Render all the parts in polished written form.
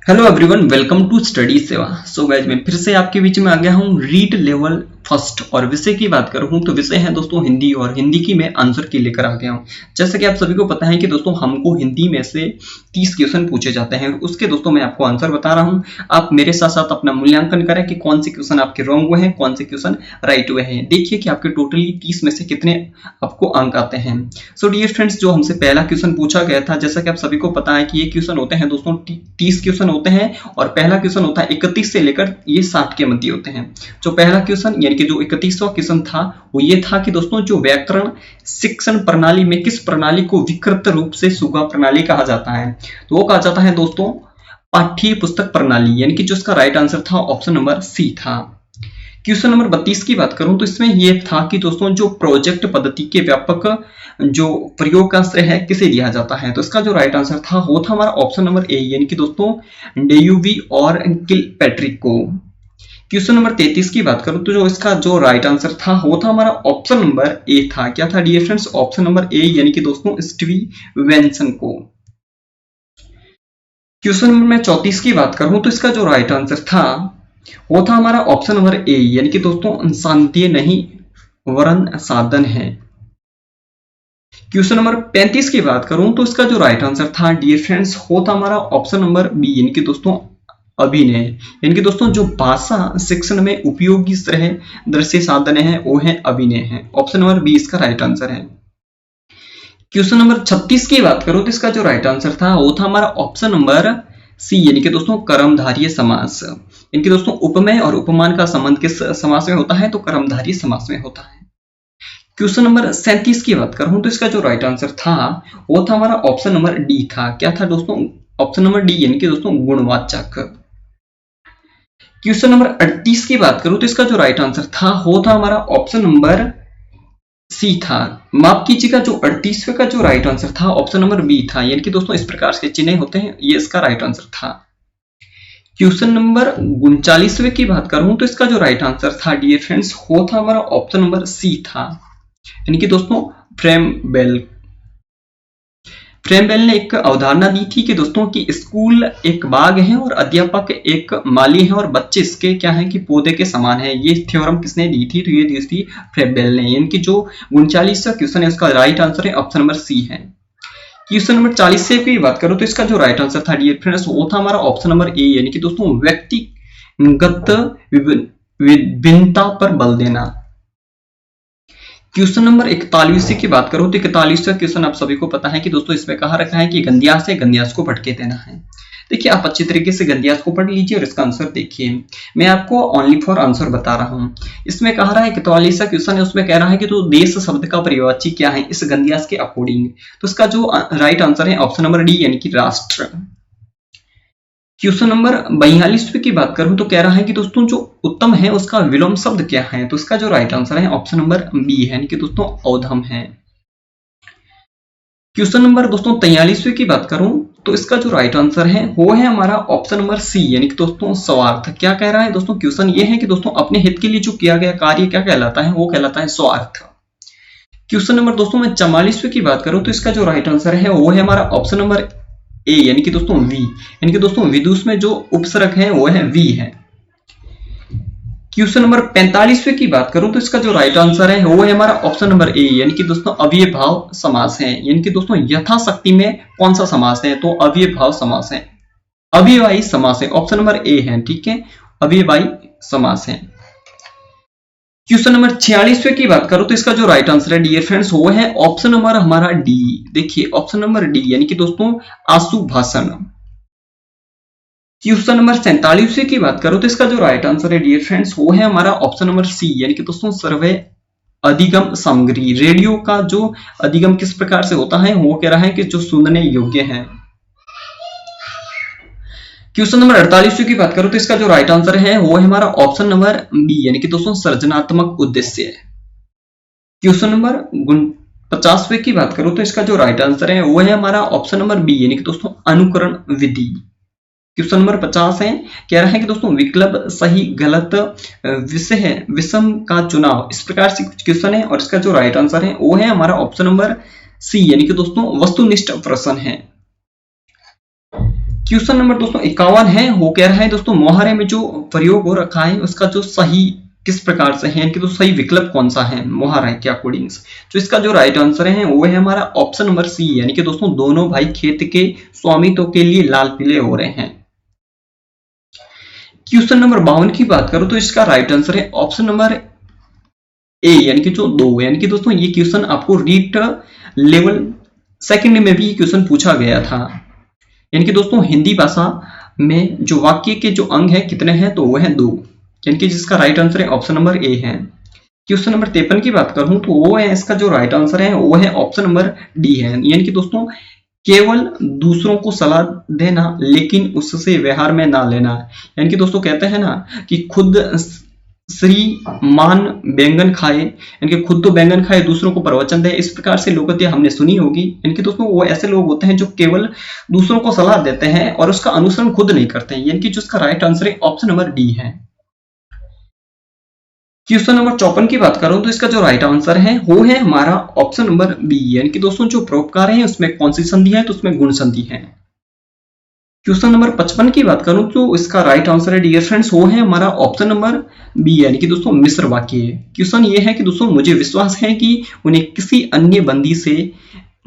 Hello everyone, welcome to study Seva. So guys मैं फिर से आपके बीच में आ गया हूँ रीड लेवल फर्स्ट। और विषय की बात करूँ तो विषय है दोस्तों हिंदी, और हिंदी की मैं आंसर की लेकर आ गया हूँ। जैसे कि आप सभी को पता है कि दोस्तों हमको हिंदी में से 30 क्वेश्चन पूछे जाते हैं, उसके दोस्तों मैं आपको आंसर बता रहा हूँ। आप मेरे साथ साथ अपना मूल्यांकन करें कि कौन से क्वेश्चन आपके रॉन्ग हुए हैं, कौन से क्वेश्चन राइट हुए हैं। देखिए कि आपके टोटली 30 में से कितने आपको अंक आते हैं। सो डियर फ्रेंड्स, जो हमसे पहला क्वेश्चन पूछा गया था, जैसा कि आप सभी को पता है कि ये क्वेश्चन होते हैं दोस्तों 30 क्वेश्चन होते हैं, और पहला क्वेश्चन होता है 31 से लेकर ये 60 के मध्य होते हैं। जो पहला क्वेश्चन यानी कि जो 31वां क्वेश्चन था वो ये था कि दोस्तों जो व्याकरण शिक्षण प्रणाली में किस प्रणाली को विकृत रूप से सुगा प्रणाली कहा जाता है, तो वो कहा जाता है दोस्तों पाठ्य पुस्तक प्रणाली, यानी कि जो इसका राइट आंसर था ऑप्शन नंबर सी था। क्वेश्चन नंबर 32 की बात करूं तो इसमें यह था कि दोस्तों जो प्रोजेक्ट पद्धति के व्यापक जो प्रयोग का श्रेय है किसे दिया जाता है, तो इसका जो राइट आंसर था वो था हमारा ऑप्शन नंबर ए, यानी कि दोस्तों डेयूवी और किलपैट्रिक को। क्वेश्चन नंबर 33 की बात करूं तो जो इसका जो राइट आंसर था वो था हमारा ऑप्शन नंबर ए था। क्या था dear friends? Option number A, यानी कि दोस्तों स्टीवेंसन को। क्वेश्चन नंबर 34 की बात करूं तो इसका जो राइट आंसर था वो था हमारा ऑप्शन नंबर ए, यानी कि दोस्तों शांति नहीं वरन साधन है। क्वेश्चन नंबर 35 की बात करूं तो इसका जो राइट आंसर था डियर फ्रेंड्स वो था हमारा ऑप्शन नंबर बी, यानी कि दोस्तों अभिनय, यानी कि दोस्तों जो भाषा शिक्षण में उपयोगी श्रेय दृश्य साधन है वो है अभिनय है। ऑप्शन नंबर बी इसका राइट आंसर है। क्वेश्चन नंबर 36 की बात करूं तो इसका जो राइट आंसर था वो था हमारा ऑप्शन नंबर सी, यानी कि दोस्तों कर्मधारय समास। यानी कि दोस्तों उपमेय और उपमान का संबंध किस समास में होता है, तो कर्मधारय समास में होता है। क्वेश्चन नंबर 37 की बात करूं तो इसका जो राइट आंसर था वो था हमारा ऑप्शन नंबर डी था। क्या था दोस्तों? ऑप्शन नंबर डी, यानी कि दोस्तों गुणवाचक। क्वेश्चन नंबर 38 की बात करूं तो इसका जो राइट आंसर था वो था हमारा ऑप्शन नंबर सी था। माफ कीजिएगा, जो 38वें का जो राइट आंसर था ऑप्शन नंबर बी था, यानी कि दोस्तों इस प्रकार के चिन्ह होते हैं, ये इसका राइट आंसर था। क्वेश्चन नंबर 39वें की बात करूं तो इसका जो राइट आंसर था डियर फ्रेंड्स वो था हमारा ऑप्शन नंबर सी था, यानी कि दोस्तों फ्रेम बेल ने एक अवधारणा दी थी कि दोस्तों कि स्कूल एक बाग है और अध्यापक एक माली है और बच्चे इसके क्या है कि पौधे के समान है। ये थ्योरम किसने दी थी? तो ये दी थी फ्रेबेल ने। यानी कि जो 39वां क्वेश्चन है उसका राइट आंसर है ऑप्शन नंबर सी है। क्वेश्चन नंबर 40 से की बात करो तो इसका जो राइट आंसर था डियर फ्रेंड्स वो था हमारा ऑप्शन नंबर ए, यानी कि दोस्तों व्यक्तिगत विभिन्नता पर बल देना। क्वेश्चन नंबर 41 की बात करो तो 41वां क्वेश्चन आप सभी को पता है कि दोस्तों इसमें कहा रखा है कि गंध्यास है, गंध्यास को भटके देना है। देखिए आप अच्छी तरीके से गंध्यास को पढ़ लीजिए और इसका आंसर देखिए। मैं आपको ओनली फॉर आंसर बता रहा हूं। इसमें कहा रहा है 41वां क्वेश्चन है, उसमें कह रहा है कि तो देश शब्द का पर्यायवाची क्या है इस गंध्यास के अकॉर्डिंग, तो इसका जो राइट आंसर है ऑप्शन नंबर डी, यानी कि राष्ट्र। क्वेश्चन नंबर 42 की बात करूं तो कह रहा है कि दोस्तों जो उत्तम है उसका विलोम शब्द क्या है, तो इसका जो राइट आंसर है ऑप्शन नंबर बी है, यानी कि दोस्तों औधम है। क्वेश्चन नंबर दोस्तों 43 की बात करूं तो इसका जो राइट आंसर है वो है हमारा ऑप्शन नंबर सी, यानी कि दोस्तों स्वार्थ। क्या कह रहा है दोस्तों? क्वेश्चन ये है कि दोस्तों अपने हित के लिए जो किया गया कार्य क्या कहलाता है, वो कहलाता है स्वार्थ। क्वेश्चन नंबर दोस्तों मैं 44 की बात करूं तो इसका जो राइट आंसर है वो है हमारा ऑप्शन नंबर ए, यानी कि दोस्तों वी, यानी कि दोस्तों विदुष में जो उपसर्ग है वो है वी है। क्वेश्चन नंबर 45 की बात करूं तो इसका जो राइट आंसर है वो है हमारा ऑप्शन नंबर ए, यानी कि दोस्तों अव्ययभाव समास है। यानी कि दोस्तों यथाशक्ति में कौन सा समास है, तो अव्ययभाव समास है, अव्ययवाही समास है। ऑप्शन नंबर ए है, ठीक है, अव्ययवाही समास है। क्वेश्चन नंबर 46 की बात करो तो इसका जो राइट आंसर है डियर फ्रेंड्स वो है ऑप्शन नंबर हमारा डी। देखिए ऑप्शन नंबर डी, यानी कि दोस्तों आशु भाषण। क्वेश्चन नंबर 47 की बात करो तो इसका जो राइट आंसर है डियर फ्रेंड्स वो है हमारा ऑप्शन नंबर सी, यानी कि दोस्तों सर्वे अधिगम सामग्री। रेडियो का जो अधिगम किस प्रकार से होता है, वो कह रहा है कि जो सुनने योग्य है। क्वेश्चन नंबर 48 की बात करो तो इसका जो राइट आंसर है वो है हमारा ऑप्शन नंबर बी, यानी कि दोस्तों सृजनात्मक उद्देश्य। क्वेश्चन नंबर 50 की बात करो तो इसका जो राइट आंसर है वो है हमारा ऑप्शन नंबर बी, यानी कि दोस्तों अनुकरण विधि। क्वेश्चन नंबर 50 है, कह रहा है कि दोस्तों विकल्प सही गलत विषय विषम का चुनाव, इस प्रकार से कुछ क्वेश्चन है और इसका जो राइट आंसर है वो है हमारा ऑप्शन नंबर सी, यानी कि दोस्तों वस्तुनिष्ठ प्रश्न है। क्वेश्चन नंबर दोस्तों 51 है, वो कह रहा है दोस्तों मोहारे में जो प्रयोग हो रखा है उसका जो सही किस प्रकार से है, यानी कि तो सही विकल्प कौन सा है मोहारा के अकॉर्डिंग। तो इसका जो राइट आंसर है वो है हमारा ऑप्शन नंबर सी, यानी कि दोस्तों दोनों भाई खेत के स्वामित्व के लिए लाल पीले हो रहे हैं। क्वेश्चन नंबर 52 की बात करो तो इसका राइट आंसर है ऑप्शन नंबर ए, यानी कि जो 2, यानी कि दोस्तों ये क्वेश्चन आपको रीट लेवल सेकंड में भी क्वेश्चन पूछा गया था। यानी कि दोस्तों हिंदी भाषा में जो वाक्य के जो अंग है कितने हैं, तो वो है 2, यानी कि जिसका राइट आंसर है ऑप्शन नंबर ए है। क्वेश्चन नंबर 53 की बात करूं तो वो है, इसका जो राइट आंसर है वो है ऑप्शन नंबर डी है, यानी कि दोस्तों केवल दूसरों को सलाह देना लेकिन उससे व्यवहार में ना लेना। यानी कि दोस्तों कहते हैं ना कि खुद श्रीमान बैंगन खाए, यानी कि खुद तो बैंगन खाए दूसरों को प्रवचन दे, इस प्रकार से लोकोक्ति हमने सुनी होगी। यानी कि दोस्तों वो ऐसे लोग होते हैं जो केवल दूसरों को सलाह देते हैं और उसका अनुसरण खुद नहीं करते हैं, यानी कि जिसका राइट आंसर है ऑप्शन नंबर डी है। क्वेश्चन नंबर 54 की बात करूं तो इसका जो राइट आंसर है वो है हमारा ऑप्शन नंबर बी, यानी कि दोस्तों जो परोपकार है उसमें कौन सी संधि है, तो उसमें गुण संधि है। क्वेश्चन नंबर 55 की बात करूं तो इसका राइट आंसर है डियर फ्रेंड्स वो है हमारा ऑप्शन नंबर बी, यानी कि दोस्तों मिश्र वाक्य है। क्वेश्चन ये है कि दोस्तों मुझे विश्वास है कि उन्हें किसी अन्य बंदी से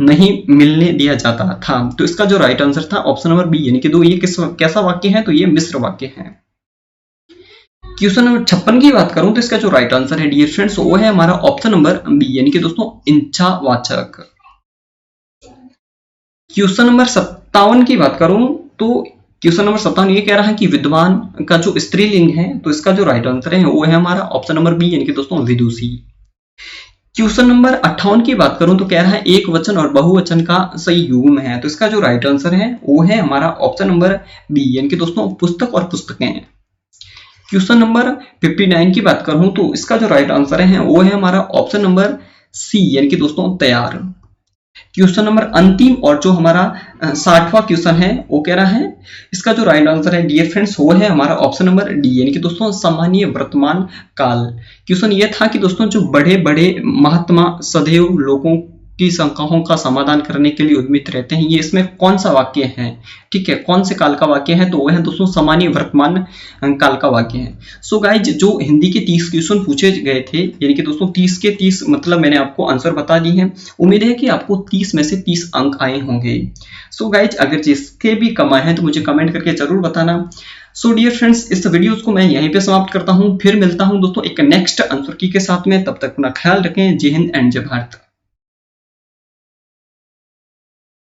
नहीं मिलने दिया जाता था, तो इसका जो राइट आंसर था ऑप्शन नंबर बी, यानी कि दो ये कैसा वाक्य है, तो ये मिश्र वाक्य है। क्वेश्चन नंबर 56 की बात करूं तो इसका जो राइट आंसर है डियर फ्रेंड्स वो है हमारा ऑप्शन नंबर बी, यानी कि दोस्तों इच्छावाचक। क्वेश्चन नंबर 57 की बात करूं तो क्वेश्चन नंबर 57 ये कह रहा है कि विद्वान का जो स्त्रीलिंग है, तो इसका जो राइट आंसर है वो है हमारा ऑप्शन नंबर बी, यानी कि दोस्तों विदुषी। क्वेश्चन नंबर 58 की बात करूं तो कह रहा है एक वचन और बहुवचन का सही युग्म है, तो इसका जो राइट आंसर है वो है हमारा ऑप्शन नंबर बी, यानी कि दोस्तों पुस्तक और पुस्तकें। क्वेश्चन नंबर 59 की बात करूं तो इसका जो राइट आंसर है वो है हमारा ऑप्शन नंबर सी, यानी कि दोस्तों तैयार। क्वेश्चन नंबर अंतिम और जो हमारा 60वां क्वेश्चन है वो कह रहा है, इसका जो राइट आंसर है डियर फ्रेंड्स वो है हमारा ऑप्शन नंबर डी, यानी कि दोस्तों सामान्य वर्तमान काल। क्वेश्चन ये था कि दोस्तों जो बड़े बड़े महात्मा सदैव लोगों की शंकाओं का समाधान करने के लिए उद्यमित रहते हैं, ये इसमें कौन सा वाक्य है, ठीक है, कौन से काल का वाक्य है, तो वह है दोस्तों सामान्य वर्तमान काल का वाक्य है। सो गाइज जो हिंदी के 30 क्वेश्चन पूछे गए थे, यानी कि दोस्तों 30 के 30 मतलब मैंने आपको आंसर बता दी है। उम्मीद है कि आपको 30 में से 30 अंक आए होंगे। सो गाइज अगर जिसके भी कम आए हैं तो मुझे कमेंट करके जरूर बताना। सो डियर फ्रेंड्स इस वीडियो को मैं यहीं पे समाप्त करता हूँ, फिर मिलता हूँ दोस्तों एक नेक्स्ट आंसर की के साथ में, तब तक अपना ख्याल रखें। जय हिंद एंड जय भारत।